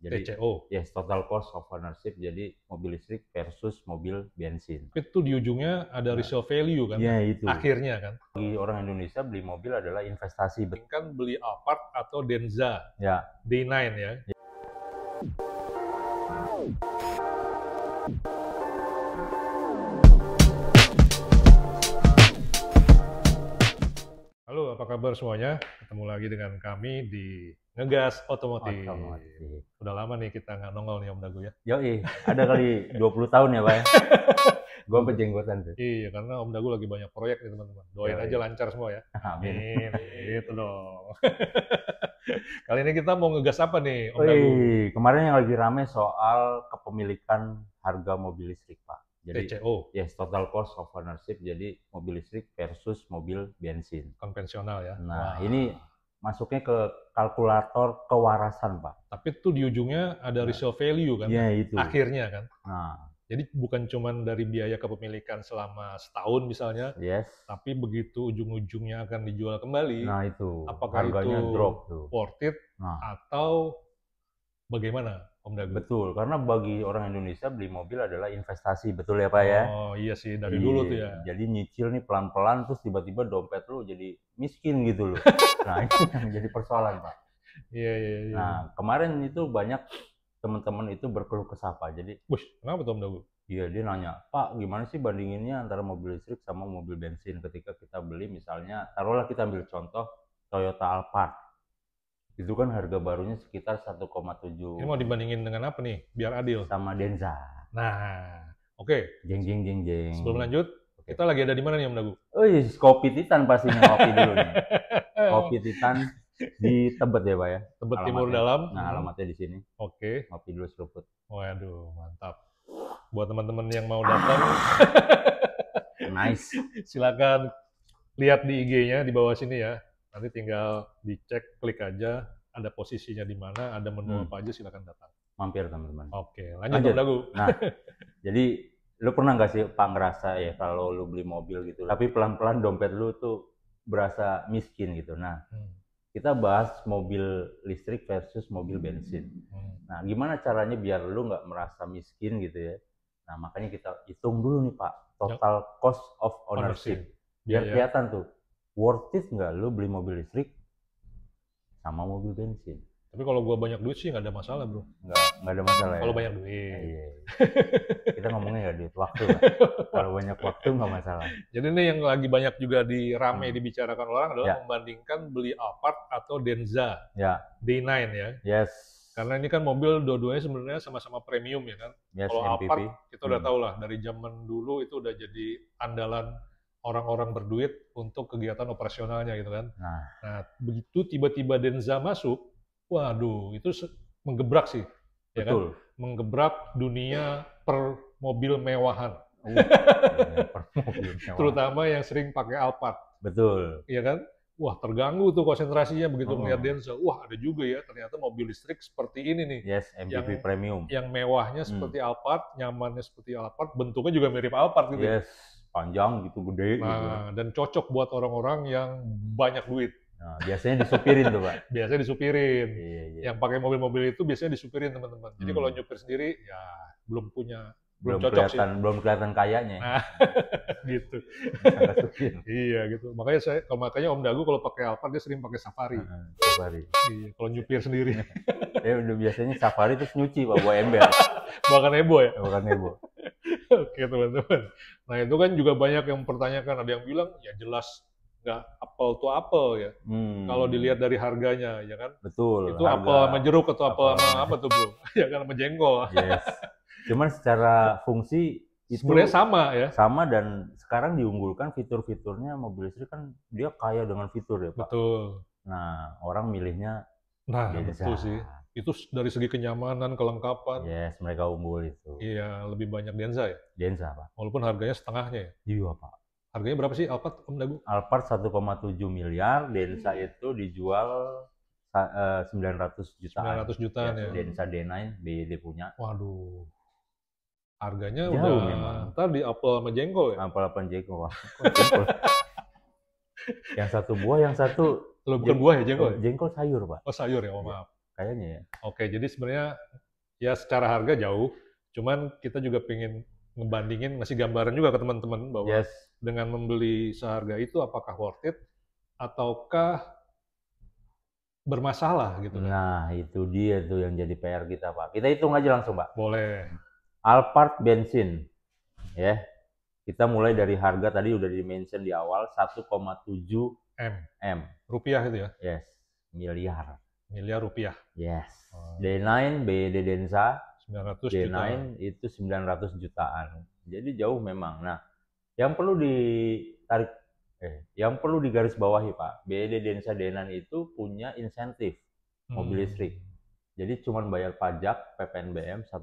Jadi TCO. yes, total cost of ownership. Jadi mobil listrik versus mobil bensin. Itu di ujungnya ada Nah, resale value kan? Iya itu. Akhirnya kan? Bagi orang Indonesia beli mobil adalah investasi. Kan beli Alphard atau Denza Ya. D9 ya. Halo, apa kabar semuanya? Ketemu lagi dengan kami di Ngegas Otomotif. Udah lama nih kita nggak nongol nih Om Dagu ya. Yoi, ada kali 20 tahun ya Pak ya. Gue berjenggotan tuh. Iya, karena Om Dagu lagi banyak proyek nih teman-teman. Doain aja lancar semua ya. Amin. Gitu dong. Kali ini kita mau ngegas apa nih Om Dagu? Kemarin yang lagi rame soal kepemilikan harga mobil listrik Pak. Jadi TCO. yes, total cost of ownership. Jadi mobil listrik versus mobil bensin. Konvensional ya. Nah, ini masuknya ke kalkulator kewarasan Pak. Tapi itu di ujungnya ada resale value kan? Iya itu. Akhirnya kan? Nah, jadi bukan cuma dari biaya kepemilikan selama setahun misalnya, yes. Tapi begitu ujung-ujungnya akan dijual kembali, Nah itu, apakah harganya itu drop tuh. worth it atau bagaimana Om Dagu? Betul, karena bagi orang Indonesia beli mobil adalah investasi, betul ya Pak ya? Oh iya sih, dari dulu tuh ya. Jadi nyicil nih pelan-pelan, terus tiba-tiba dompet lu jadi miskin gitu loh. Nah itu yang jadi persoalan Pak. Iya. Nah kemarin itu banyak teman-teman itu berkeluh kesah Pak. Jadi, kenapa tuh Om Dagu? Iya, dia nanya, Pak gimana sih bandinginnya antara mobil listrik sama mobil bensin ketika kita beli misalnya, taruhlah kita ambil contoh Toyota Alphard. Itu kan harga barunya sekitar 1,7. Ini mau dibandingin dengan apa nih, biar adil? Sama Denza. Nah, oke. Jeng. Sebelum lanjut, kita lagi ada di mana nih Om Dagu? Kopi Titan pastinya, kopi dulu nih. Kopi Titan di Tebet ya Pak ya? Tebet Timur Dalam. Nah, alamatnya di sini. Oke. Kopi dulu seruput. Waduh, mantap. Buat teman-teman yang mau datang, nice. Silakan lihat di IG-nya di bawah sini ya. Nanti tinggal dicek, klik aja, ada posisinya di mana, ada menu apa aja, silakan datang. Mampir teman-teman. Oke, lanjut Om Dagu. Nah, jadi lu pernah nggak sih Pak ngerasa ya kalau lu beli mobil gitu, tapi pelan-pelan dompet lu tuh berasa miskin gitu. Nah, kita bahas mobil listrik versus mobil bensin. Nah, gimana caranya biar lu nggak merasa miskin gitu ya? Nah, makanya kita hitung dulu nih Pak, total cost of ownership. Biar kelihatan tuh, worth it nggak lu beli mobil listrik sama mobil bensin. Tapi kalau gua banyak duit sih nggak ada masalah bro. Nggak ada masalah ya? Kalau banyak duit. Iya. Kita ngomongnya nggak duit, waktu Pak. Kalau banyak waktu nggak masalah. Jadi ini yang lagi banyak juga dibicarakan orang adalah membandingkan beli Alphard atau Denza D9 ya. Yes. Karena ini kan mobil dua-duanya sebenarnya sama-sama premium ya kan. Yes, kalau MPV. Alphard kita udah tahu lah dari zaman dulu itu udah jadi andalan orang-orang berduit untuk kegiatan operasionalnya gitu kan. Nah begitu tiba-tiba Denza masuk, waduh itu menggebrak sih. Ya betul. Kan? Menggebrak dunia per mobil mewahan. Terutama yang sering pakai Alphard. Betul. Iya kan? Wah terganggu tuh konsentrasinya begitu melihat Denza. Wah ada juga ya ternyata mobil listrik seperti ini nih. Yes, MPV premium. Yang mewahnya seperti Alphard, nyamannya seperti Alphard, bentuknya juga mirip Alphard gitu. Yes, panjang gitu, gede gitu. Dan cocok buat orang-orang yang banyak duit. Nah, biasanya disupirin tuh Pak. Biasanya disupirin. Iya. Yang pakai mobil-mobil itu biasanya disupirin teman-teman. Jadi kalau nyupir sendiri ya belum belum kelihatan kayanya. Nah, gitu. Iya gitu. Makanya Om Dagu kalau pakai Alphard dia sering pakai Safari. Safari. Iya, kalau nyupir sendiri. Udah biasanya Safari terus nyuci Pak, bawa ember. Bahkan heboh ya? Bahkan heboh. Oke teman-teman. Nah itu kan juga banyak yang mempertanyakan. Ada yang bilang ya jelas nggak apple to apple ya. Kalau dilihat dari harganya ya kan. Betul. Itu apel sama jeruk atau apel sama apa tuh bro? Ya kan sama jengkol. Yes. Cuman secara fungsi itu sebenarnya sama ya. Sama dan sekarang diunggulkan fitur-fiturnya mobil listrik kan dia kaya dengan fitur ya Pak. Betul. Nah orang milihnya Denza. Betul sih. Itu dari segi kenyamanan, kelengkapan. Yes, mereka unggul itu. Iya, lebih banyak Denza ya? Denza Pak. Walaupun harganya setengahnya ya? Iya Pak. Harganya berapa sih Alphard Om Dagu? Alphard 1,7 miliar, Denza itu dijual 900 jutaan. 900 jutaan ya? Denza D9 BYD punya. Waduh. Harganya jauh udah memang. Ntar di apel sama jengkol ya? Apel sama jengkol. Yang satu buah, yang satu bukan buah ya jengkol? Jengkol sayur Pak. Oh sayur ya, maaf. kayaknya ya. Oke, jadi sebenarnya ya secara harga jauh, cuman kita juga pengen ngebandingin, ngasih gambaran juga ke teman-teman bahwa dengan membeli seharga itu apakah worth it ataukah bermasalah gitu kan. Nah, itu dia tuh yang jadi PR kita, Pak. Kita hitung aja langsung, Pak. Boleh. Alphard bensin, ya. Kita mulai dari harga tadi udah di-mention di awal 1,7 M. Rupiah itu ya? Yes, miliar. Miliar rupiah. Yes. D9 BYD Denza 900 D9 juta. itu 900 jutaan. Jadi jauh memang. Nah, yang perlu ditarik yang perlu digarisbawahi, Pak, BYD Denza D9 itu punya insentif mobil listrik. Jadi cuma bayar pajak PPNBM 1%.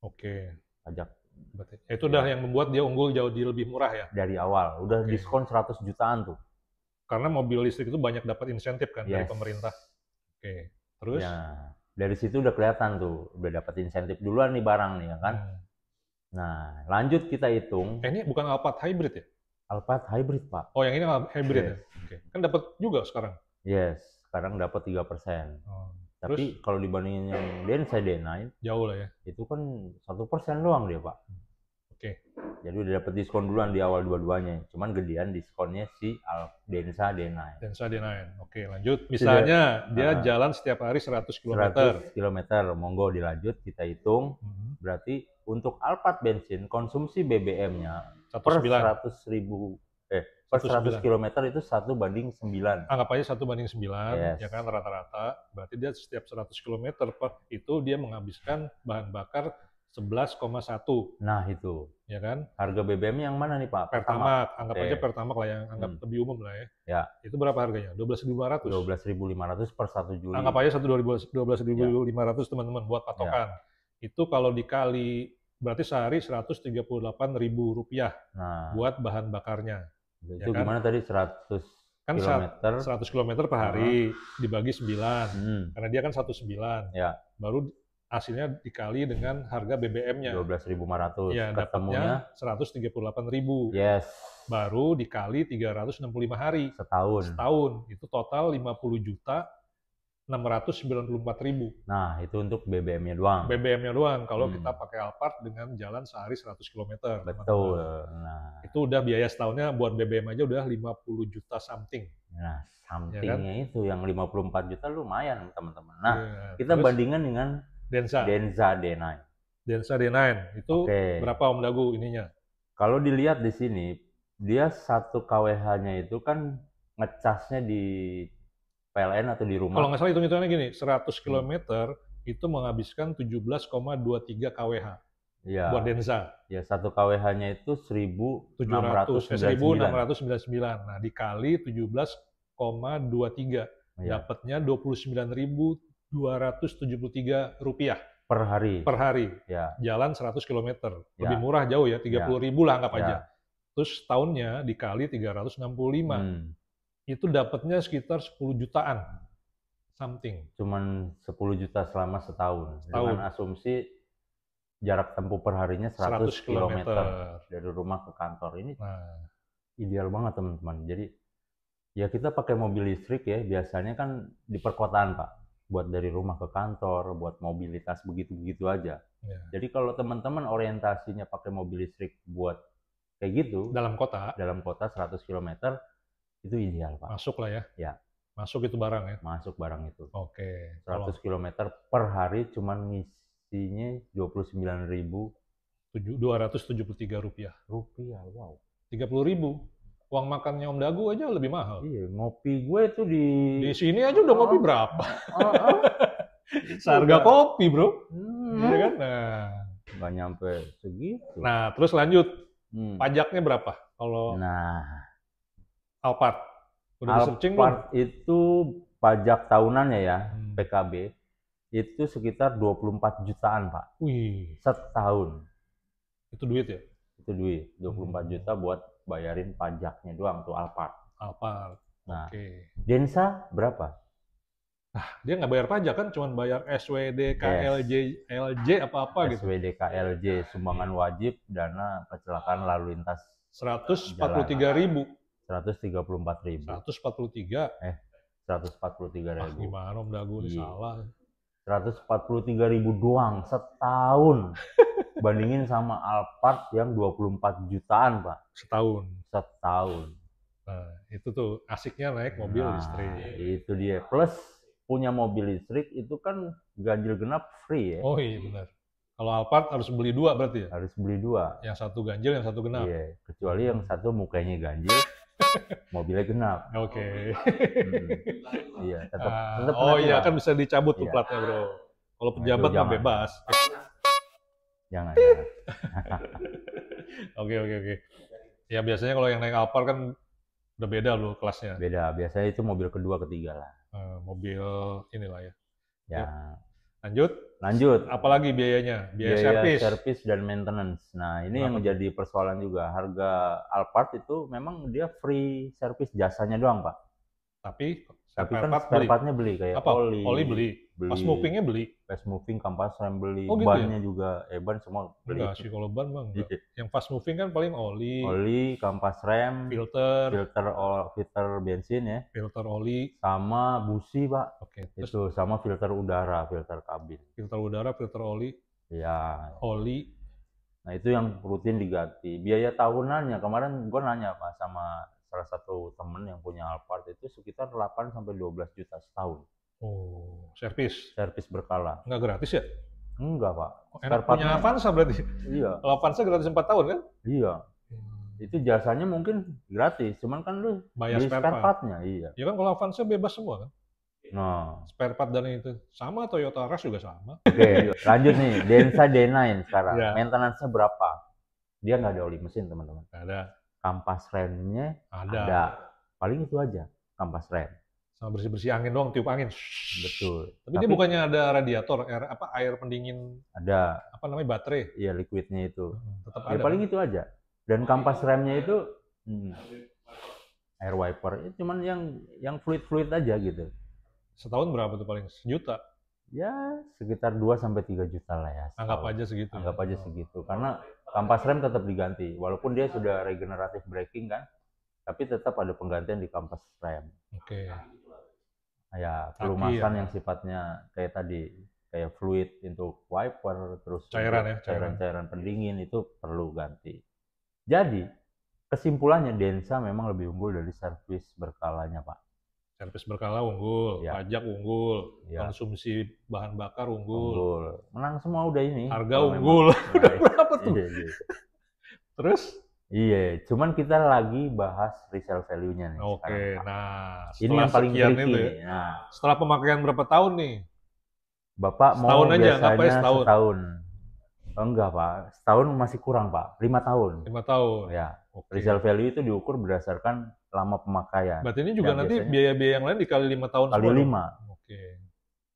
Oke. Pajak. Berarti itu udah yang membuat dia unggul jauh lebih murah ya? Dari awal, udah diskon 100 jutaan tuh. Karena mobil listrik itu banyak dapat insentif kan dari pemerintah. Oke, terus? Ya, dari situ udah kelihatan tuh, udah dapat insentif duluan nih barang nih ya kan. Nah, lanjut kita hitung. Ini bukan Alphard hybrid ya? Alphard hybrid, Pak. Oh, yang ini hybrid ya? Oke. Kan dapat juga sekarang? Yes, sekarang dapat 3%. Tapi kalau dibandingin yang Denza D9, jauh lah ya. Itu kan 1% doang dia, Pak. Oke. Jadi udah dapat diskon duluan di awal dua-duanya. Cuman gedean diskonnya si Denza D9. Denza D9. Oke, lanjut. Misalnya dia jalan setiap hari 100 km. 100 km, monggo dilanjut kita hitung. Berarti untuk Alphard bensin konsumsi BBM-nya per 100.000 per 100 km itu 1:9. Anggap aja 1:9, ya kan rata-rata. Berarti dia setiap 100 km itu dia menghabiskan bahan bakar 11,1. Nah itu. Ya kan? Harga BBM yang mana nih, Pak? Pertamax. Anggap aja Pertamax lah yang anggap lebih umum lah ya. Ya. Itu berapa harganya? 12.500. 12.500 per 1 Juli. Anggap aja 12.500 teman-teman buat patokan. Itu kalau dikali berarti sehari 138.000 rupiah buat bahan bakarnya. Itu ya gimana kan? Tadi 100 kan km? 100 km per hari dibagi 9. Karena dia kan 1,9. Ya. Baru hasilnya dikali dengan harga BBM-nya. 12.500. Ya, dapatnya 138.000. Yes. Baru dikali 365 hari. Setahun. Itu total 50.694.000. Nah, itu untuk BBM-nya doang. BBM-nya doang. Kalau kita pakai Alphard dengan jalan sehari 100 km. Betul. Nah. Itu udah biaya setahunnya buat BBM aja udah 50 juta something. Nah, somethingnya ya kan? Itu yang 54 juta lumayan, teman-teman. Nah, kita bandingkan dengan Denza D9. Denza D9 itu berapa Om Dagu ininya? Kalau dilihat di sini, dia 1 kWh-nya itu kan ngecasnya di PLN atau di rumah. Kalau nggak salah hitung-hitungannya gini, 100 km itu menghabiskan 17,23 kWh. Ya. Buat Denza. Ya, 1 kWh-nya itu 1.699. Nah, dikali 17,23. Dapatnya 29.273 rupiah. Per hari. Per hari. Ya. Jalan 100 km. Lebih murah jauh ya, 30.000 lah anggap aja. Terus tahunnya dikali 365. Itu dapatnya sekitar 10 jutaan something. Cuman 10 juta selama setahun. Dengan asumsi jarak tempuh per harinya 100 km dari rumah ke kantor. Ini ideal banget, teman-teman. Jadi ya kita pakai mobil listrik ya, biasanya kan di perkotaan, Pak. Buat dari rumah ke kantor, buat mobilitas begitu-begitu aja. Jadi kalau teman-teman orientasinya pakai mobil listrik buat kayak gitu, dalam kota 100 km, itu ideal, Pak. Masuk lah ya? Ya. Masuk itu barang ya? Masuk barang itu. Oke. 100 km per hari cuman ngisinya 29.273 rupiah. Wow. 30.000. Uang makannya Om Dagu aja lebih mahal. Iya, ngopi gue itu di sini aja udah ngopi berapa? Seharga kopi, bro. Iya kan? Nah. Nggak nyampe segitu. Nah, terus lanjut. Pajaknya berapa? Kalau Alphard. Alphard itu pajak tahunannya ya, PKB, itu sekitar 24 jutaan, Pak. Wih. Setahun. Itu duit ya? Itu duit. 24 juta buat bayarin pajaknya doang tuh Alphard. Nah, Denza berapa? Nah, dia nggak bayar pajak kan, cuma bayar SWD, KLJ, LJ apa-apa gitu. SWD, KLJ, sumbangan wajib, dana kecelakaan lalu lintas. 143.000. 134.000. 143. 143.000. Gimana Om Dago ini salah. 143.000 doang setahun. Bandingin sama Alphard yang 24 jutaan, Pak. Setahun. Nah, itu tuh asiknya naik mobil listrik. Itu dia. Plus punya mobil listrik itu kan ganjil genap free ya. Oh iya benar. Kalau Alphard harus beli 2 berarti ya? Harus beli 2. Yang satu ganjil, yang satu genap. Iya, kecuali yang satu mukanya ganjil, mobilnya genap. Oke. Iya, tetap oh iya, kan bisa dicabut tuh platnya, Bro. Kalau pejabat mah bebas. Jangan. Oke. Ya biasanya kalau yang naik Alphard kan udah beda loh kelasnya. Beda, biasanya itu mobil kedua, ketiga lah. Mobil inilah ya. Ya. Lanjut. Apalagi biayanya? Biaya servis dan maintenance. Nah, ini yang menjadi persoalan juga. Harga Alphard itu memang dia free servis jasanya doang, Pak. Tapi kan spare partnya beli kayak oli beli. Pas movingnya beli. Fast moving, kampas rem beli. Gitu bannya ya? juga, ban semua beli. Enggak sih, kalau ban mah enggak. Yang fast moving kan paling oli, kampas rem, filter bensin ya. Filter oli. Sama busi, Pak. Oke. Itu sama filter udara, filter kabin. Filter udara, filter oli. Ya. Oli. Nah, itu yang rutin diganti. Biaya tahunannya, kemarin gue nanya Pak sama salah satu temen yang punya Alphard itu sekitar 8 sampai 12 juta setahun. Oh, servis berkala. Nggak gratis ya? Enggak, Pak. Enak punya Avanza berarti? Iya. Kalau Avanza gratis 4 tahun kan? Iya. Itu jasanya mungkin gratis, cuman kan lu bayar spare part-nya. Iya. Ya kan kalau Avanza bebas semua kan? Nah. Spare part dan itu. Sama Toyota Rush juga sama. Oke, lanjut nih. Denza D9 sekarang. Ya. Maintenance-nya berapa? Dia nggak ada oli mesin, teman-teman. Ada. Kampas remnya ada. Paling itu aja, kampas rem. Sama bersih-bersih angin doang, tiup angin. Betul. Tapi dia bukannya ada radiator, air pendingin. Ada. Apa namanya, baterai? Iya, liquidnya itu. Tetap ada. Paling itu aja. Dan kampas remnya itu air wiper, cuman yang fluid aja gitu. Setahun berapa tuh paling? 1 juta? Ya, sekitar 2 sampai 3 juta lah ya. Anggap aja segitu. Anggap aja segitu. Karena kampas rem tetap diganti. Walaupun dia sudah regeneratif braking kan, tapi tetap ada penggantian di kampas rem. Oke. Ya, pelumasan yang sifatnya kayak tadi, kayak fluid untuk wiper, terus cairan pendingin itu perlu ganti. Jadi, kesimpulannya Denza memang lebih unggul dari servis berkalanya, Pak. Servis berkala unggul, pajak unggul, konsumsi bahan bakar unggul. Menang semua udah ini. Harga unggul. Udah berapa tuh? Iya. Terus? Iya, cuman kita lagi bahas resale value-nya nih. Oke, nah ini yang paling tricky nih. Setelah pemakaian berapa tahun nih? Bapak mau biasanya setahun. Oh, enggak, Pak. Setahun masih kurang, Pak. 5 tahun. 5 tahun. Ya. Resale value itu diukur berdasarkan lama pemakaian. Berarti ini juga nanti biaya-biaya yang lain dikali 5 tahun kali 5. Oke.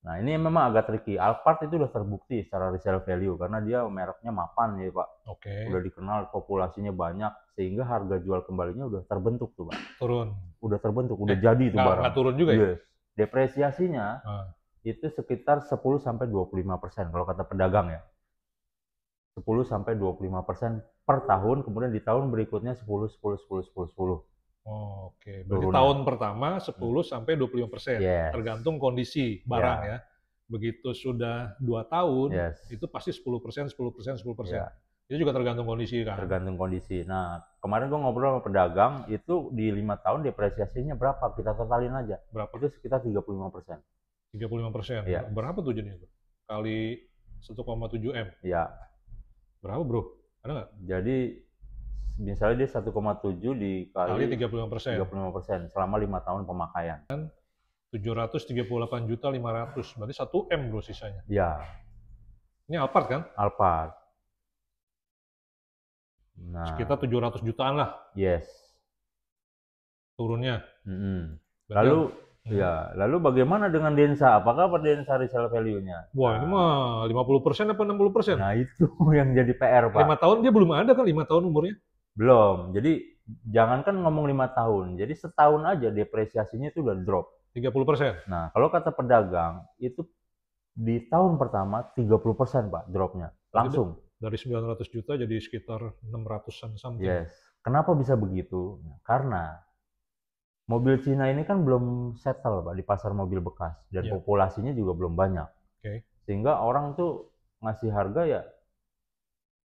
Nah, ini memang agak tricky. Alphard itu udah terbukti secara resale value karena dia mereknya mapan ya, Pak. Oke. Udah dikenal, populasinya banyak sehingga harga jual kembalinya udah terbentuk tuh, Pak. Turun. Udah terbentuk, udah jadi tuh barang. Nggak turun juga ya? Depresiasinya itu sekitar 10 sampai 25% kalau kata pedagang ya. 10 sampai 25% per tahun, kemudian di tahun berikutnya 10. Oh, oke. Berarti tahun pertama 10 sampai 25%. Tergantung kondisi barang ya. Begitu sudah 2 tahun, itu pasti 10%. Itu juga tergantung kondisi kan? Tergantung kondisi. Nah, kemarin gua ngobrol sama pedagang, itu di 5 tahun depresiasinya berapa? Kita totalin aja. Berapa? Itu sekitar 35%. 35%? Ya. Berapa tuh jadinya? Kali 1,7 M? Ya. Berapa, Bro? Ada nggak? Jadi misalnya dia 1,7 dikali 35% selama 5 tahun pemakaian. 738.500.000, berarti 1 M, Bro, sisanya. Ya. Ini Alphard kan? Alphard. Nah, sekitar 700 jutaan lah. Yes. Turunnya. Lalu bagaimana dengan Denza? Apakah Denza resale value-nya? Wah, ini mah 50% apa 60%? Nah, itu yang jadi PR, Pak. 5 tahun dia belum ada kan 5 tahun umurnya? Belum. Jadi jangankan ngomong 5 tahun. Jadi setahun aja depresiasinya itu udah drop. 30%. Nah, kalau kata pedagang itu di tahun pertama 30%, Pak, dropnya. Langsung. Dari 900 juta jadi sekitar 600-an something. Yes. Kenapa bisa begitu? Karena mobil Cina ini kan belum settle Pak di pasar mobil bekas dan populasinya juga belum banyak. Sehingga orang tuh ngasih harga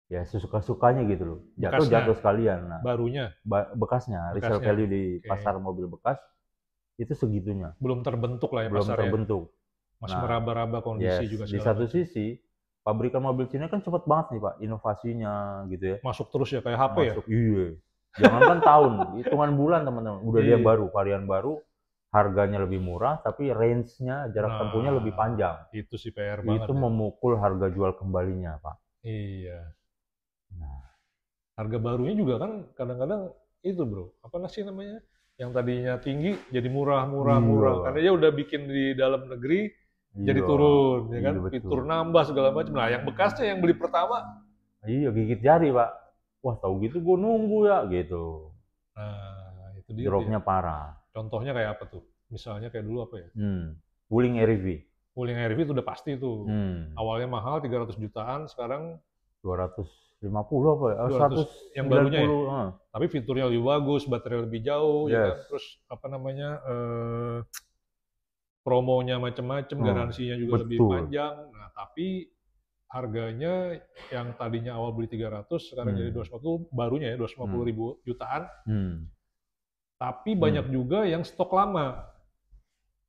ya sesuka-sukanya gitu loh. Jatuh sekalian. Nah, barunya, bekasnya, resale value di pasar mobil bekas itu segitunya. Belum terbentuk lah ya belum pasarnya. Terbentuk. Masih meraba-raba kondisi juga. Di satu sisi, pabrikan mobil Cina kan cepat banget nih Pak inovasinya gitu ya. Masuk terus ya kayak HP ya? Iya. Jangankan tahun, hitungan bulan teman-teman. Udah dia varian baru, harganya lebih murah, tapi range-nya, jarak tempuhnya lebih panjang. Itu sih PR banget. Itu memukul harga jual kembalinya Pak. Iya. Nah, harga barunya juga kan kadang-kadang itu bro, apa sih namanya? Yang tadinya tinggi jadi murah. Karena dia udah bikin di dalam negeri jadi turun, ya kan? Fitur nambah segala macam. Nah, yang bekasnya yang beli pertama, gigit jari Pak. Wah, tahu gitu gue nunggu ya gitu. Nah, itu dia. Dropnya parah. Contohnya kayak apa tuh? Misalnya kayak dulu apa ya? Wuling RV. Wuling RV itu udah pasti tuh. Awalnya mahal 300 jutaan, sekarang 250 apa ya? 100 yang barunya ya. Tapi fiturnya lebih bagus, baterai lebih jauh, ya kan? Terus apa namanya? Promonya macam-macam, garansinya juga lebih panjang. Nah, tapi harganya yang tadinya awal beli 300 sekarang jadi 250, barunya ya 250 ribu jutaan. Tapi banyak juga yang stok lama.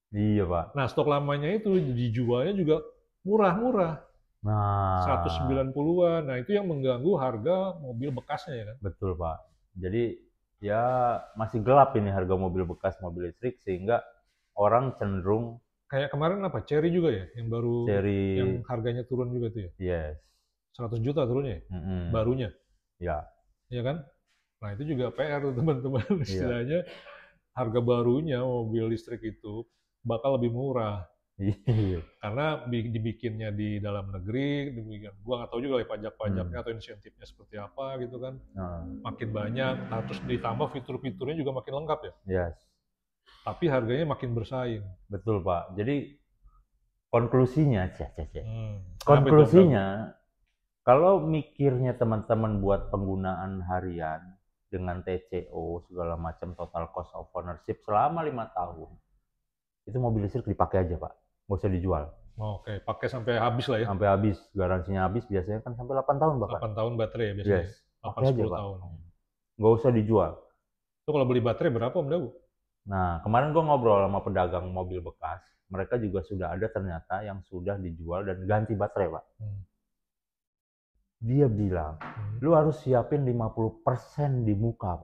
Iya Pak. Nah, stok lamanya itu dijualnya juga murah-murah. 190-an. Nah, itu yang mengganggu harga mobil bekasnya ya kan. Betul Pak. Jadi ya masih gelap ini harga mobil bekas, mobil listrik, sehingga orang cenderung kayak kemarin apa? Cherry juga ya, yang baru yang harganya turun juga tuh ya? Yes. 100 juta turunnya ya? Barunya? Ya. Iya kan? Nah itu juga PR tuh teman-teman. Istilahnya harga barunya mobil listrik itu bakal lebih murah. Karena dibikinnya di dalam negeri, gua nggak tahu juga pajak-pajaknya atau insentifnya seperti apa gitu kan. Makin banyak, terus ditambah fitur-fiturnya juga makin lengkap ya? Yes. Tapi harganya makin bersaing. Betul Pak. Jadi konklusinya, konklusinya, kalau mikirnya teman-teman buat penggunaan harian dengan TCO segala macam, total cost of ownership selama 5 tahun, itu mobil listrik dipakai aja Pak, nggak usah dijual. Oke, pakai sampai habis lah ya? Sampai habis, garansinya habis, biasanya kan sampai 8 tahun bahkan. 8 tahun baterai ya biasanya? Yes, pakai aja Pak. Nggak usah dijual. Itu kalau beli baterai berapa Om Dagu? Nah, kemarin gue ngobrol sama pedagang mobil bekas, mereka juga sudah ada ternyata yang sudah dijual dan ganti baterai, Pak. Dia bilang, lu harus siapin 50% di muka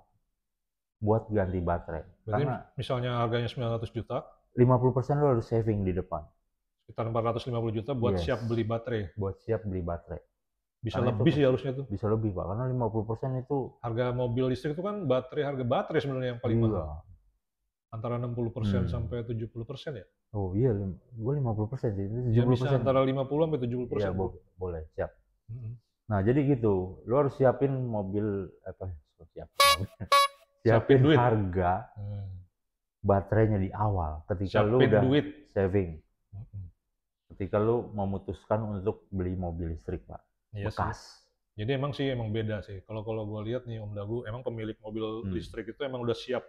buat ganti baterai. Berarti karena misalnya harganya 900 juta, 50% lu harus saving di depan. Sekitar 450 juta buat siap beli baterai. Buat siap beli baterai. Bisa karena lebih sih harusnya tuh. Bisa lebih, Pak, karena 50% itu harga mobil listrik itu kan harga baterai sebenarnya yang paling mahal. Antara 60% sampai 70% ya? Oh iya, gue 50% sih. 70%. Ya, bisa antara 50 sampai 70%. Iya, boleh, siap. Nah, jadi gitu. Lu harus siapin mobil, siapin duit. Harga baterainya di awal. Ketika lu udah saving. Ketika lu memutuskan untuk beli mobil listrik, Pak. Bekas. Sih. Jadi emang beda sih. Kalau gue lihat nih Om Dagu, emang pemilik mobil listrik itu emang udah siap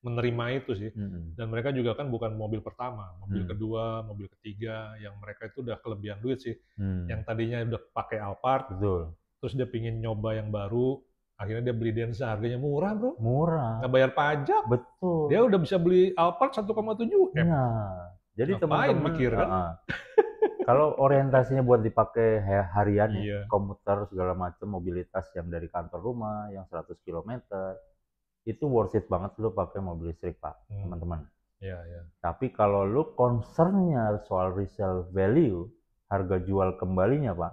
menerima itu sih. Dan mereka juga kan bukan mobil pertama, mobil kedua, mobil ketiga, yang mereka itu udah kelebihan duit sih. Yang tadinya udah pakai Alphard, terus dia pingin nyoba yang baru, akhirnya dia beli Denza, harganya murah bro. Murah. Nggak bayar pajak. Betul. Dia udah bisa beli Alphard 1,7 M. Nah, jadi teman-teman mikir kan? Kalau orientasinya buat dipakai harian, komuter segala macam, mobilitas yang dari kantor rumah, yang 100 km, itu worth it banget lu pakai mobil listrik Pak, teman-teman. Iya. Tapi kalau lu concernnya soal resale value, harga jual kembalinya Pak.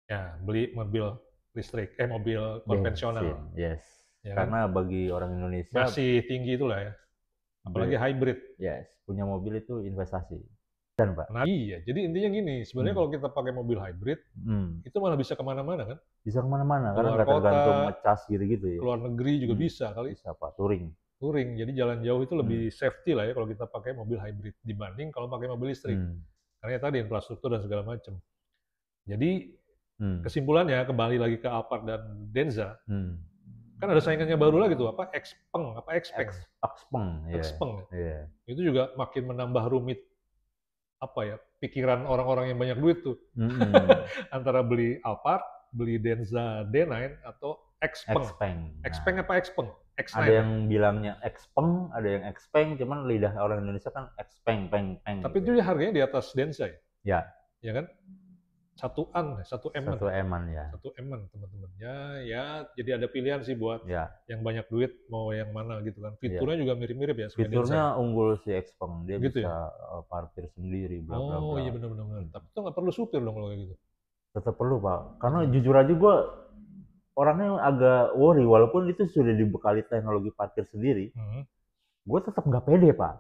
Ya, beli mobil listrik, mobil konvensional. Yes. Ya, karena bagi orang Indonesia masih tinggi itulah ya. Apalagi hybrid. Yes, punya mobil itu investasi. Dan Pak. Nah, iya, jadi intinya gini, sebenarnya kalau kita pakai mobil hybrid, itu malah bisa kemana-mana kan? Bisa kemana-mana, karena nggak tergantung ngecas gitu-gitu ya. Keluar negeri juga bisa kali. Bisa Pak, touring. Jadi jalan jauh itu lebih safety lah ya kalau kita pakai mobil hybrid dibanding kalau pakai mobil listrik. Karena tadi infrastruktur dan segala macam. Jadi kesimpulannya kembali lagi ke Alphard dan Denza, Kan ada saingannya baru lagi tuh, apa Xpeng, apa Xpeng. Xpeng, ya. Xpeng. Yeah. Itu juga makin menambah rumit apa ya, pikiran orang-orang yang banyak duit tuh. Antara beli Alphard, beli Denza D9 atau Xpeng. Xpeng apa Xpeng? X9. Ada yang bilangnya Xpeng, ada yang Xpeng, cuman lidah orang Indonesia kan Xpeng, peng. Tapi itu harganya di atas Denza ya? Ya. Ya kan? 1 M-an ya. 1 M-an teman-teman. Ya, jadi ada pilihan sih buat yang banyak duit mau yang mana gitu kan. Fiturnya juga mirip-mirip ya. Fiturnya unggul si Xpeng, dia gitu bisa parkir sendiri, bla bla bla. Oh iya benar-benar. Tapi itu nggak perlu supir dong kalau kayak gitu. Tetap perlu Pak, karena jujur aja gue orangnya agak worry, walaupun itu sudah dibekali teknologi parkir sendiri, gue tetap nggak pede Pak.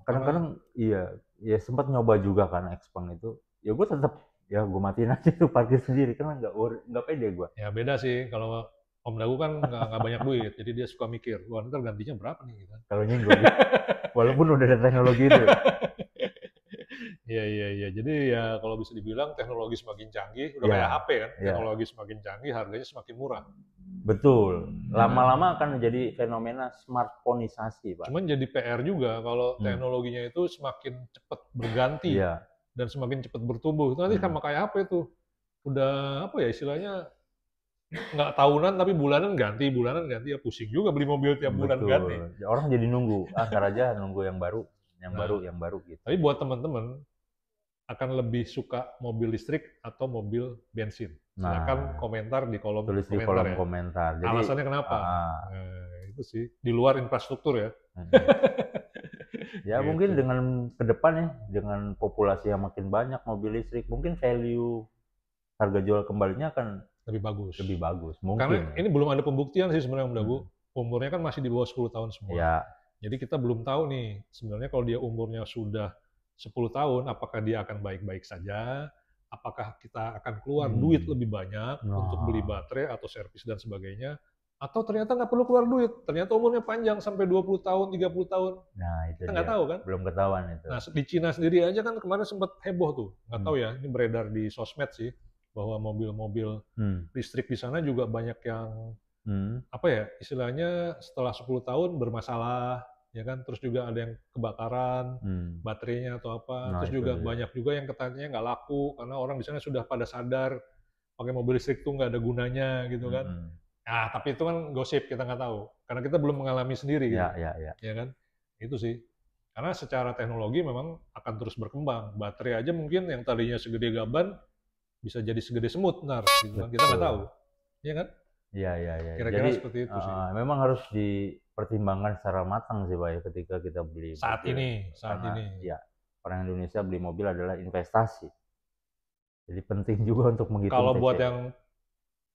Kadang-kadang iya sempat nyoba juga kan Xpeng itu, ya gue tetap gue matiin aja tuh parkir sendiri karena nggak pede gue. Ya beda sih, kalau Om Dagu kan nggak banyak duit, jadi dia suka mikir, wah ntar gantinya berapa nih gitu. Kalau nyenggol, walaupun udah ada teknologi itu. Iya. Jadi ya kalau bisa dibilang teknologi semakin canggih, udah kayak HP kan, teknologi semakin canggih, harganya semakin murah. Betul. Lama-lama akan jadi fenomena smartphoneisasi, Pak. Cuman jadi PR juga kalau teknologinya itu semakin cepat berganti dan semakin cepat bertumbuh. Itu nanti sama kayak apa itu? Udah apa ya istilahnya? Nggak tahunan tapi bulanan ganti ya pusing juga beli mobil tiap bulan ganti. Orang jadi nunggu, ntar aja nunggu yang baru gitu. Tapi buat teman-teman akan lebih suka mobil listrik atau mobil bensin? Silakan komentar di kolom tulis komentar. Di kolom komentar. Jadi, alasannya kenapa? Itu sih di luar infrastruktur ya. Ya gitu. Mungkin dengan ke depan ya, dengan populasi yang makin banyak mobil listrik, mungkin value harga jual kembalinya akan lebih bagus. Mungkin. Karena ini belum ada pembuktian sih sebenarnya Om Dagu. Umurnya kan masih di bawah 10 tahun semua. Ya. Jadi kita belum tahu nih, sebenarnya kalau dia umurnya sudah 10 tahun, apakah dia akan baik-baik saja? Apakah kita akan keluar duit lebih banyak untuk beli baterai atau servis dan sebagainya? Atau ternyata nggak perlu keluar duit, ternyata umurnya panjang sampai 20 tahun, 30 tahun. Nah, itu kita nggak tahu kan? Belum ketahuan itu. Nah, di Cina sendiri aja kan kemarin sempat heboh tuh. Nggak tahu ya, ini beredar di sosmed sih, bahwa mobil-mobil listrik di sana juga banyak yang, apa ya, istilahnya setelah 10 tahun bermasalah, ya kan? Terus juga ada yang kebakaran, baterainya atau apa. Terus juga banyak juga yang katanya nggak laku, karena orang di sana sudah pada sadar, pakai mobil listrik tuh nggak ada gunanya gitu kan. Nah, tapi itu kan gosip, kita nggak tahu. Karena kita belum mengalami sendiri. Gitu. Ya kan? Itu sih. Karena secara teknologi memang akan terus berkembang. Baterai aja mungkin yang tadinya segede gaban, bisa jadi segede semut, gitu kan. Kita nggak tahu. Iya kan? Iya. Kira-kira seperti itu sih. Memang harus dipertimbangkan secara matang sih, Pak, ketika kita beli saat mobil. ini. Ya, orang Indonesia beli mobil adalah investasi. Jadi penting juga untuk menghitung. Kalau buat yang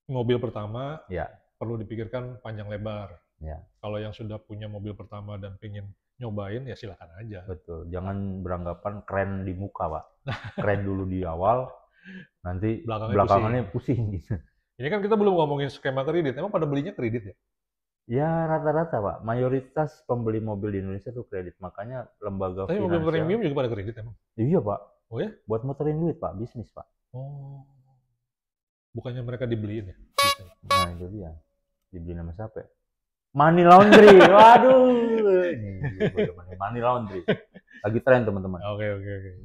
mobil pertama, perlu dipikirkan panjang lebar. Kalau yang sudah punya mobil pertama dan pengen nyobain, ya silakan aja. Betul. Jangan beranggapan keren di muka, Pak. Keren dulu di awal, nanti belakangannya pusing gitu. Ini kan kita belum ngomongin skema kredit. Emang pada belinya kredit ya? Ya rata-rata, Pak. Mayoritas pembeli mobil di Indonesia tuh kredit. Makanya lembaga finansial. Tapi mobil premium juga pada kredit emang? Iya, Pak. Oh ya? Buat muterin duit, Pak. Bisnis, Pak. Oh. Bukannya mereka dibeliin ya? Nah, itu dia. Dibeliin sama siapa ya? Money laundry. Waduh. Money laundry. Lagi tren, teman-teman. Oke.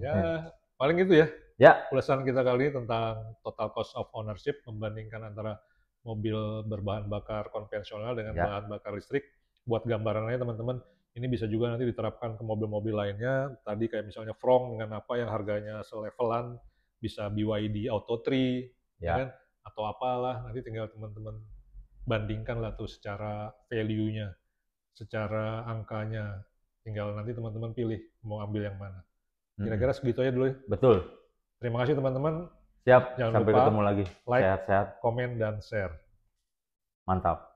Ya, paling gitu ya. Ya. Ulasan kita kali ini tentang total cost of ownership, membandingkan antara mobil berbahan bakar konvensional dengan bahan bakar listrik. Buat gambarannya teman-teman, ini bisa juga nanti diterapkan ke mobil-mobil lainnya. Tadi kayak misalnya Frong dengan apa yang harganya selevelan, bisa BYD Auto 3, ya kan? Atau apalah, nanti tinggal teman-teman bandingkan lah tuh secara value-nya, secara angkanya. Tinggal nanti teman-teman pilih mau ambil yang mana. Kira-kira segitu aja dulu ya. Betul. Terima kasih teman-teman. Siap, jangan sampai lupa ketemu lagi. Like, sehat-sehat, komen, dan share. Mantap.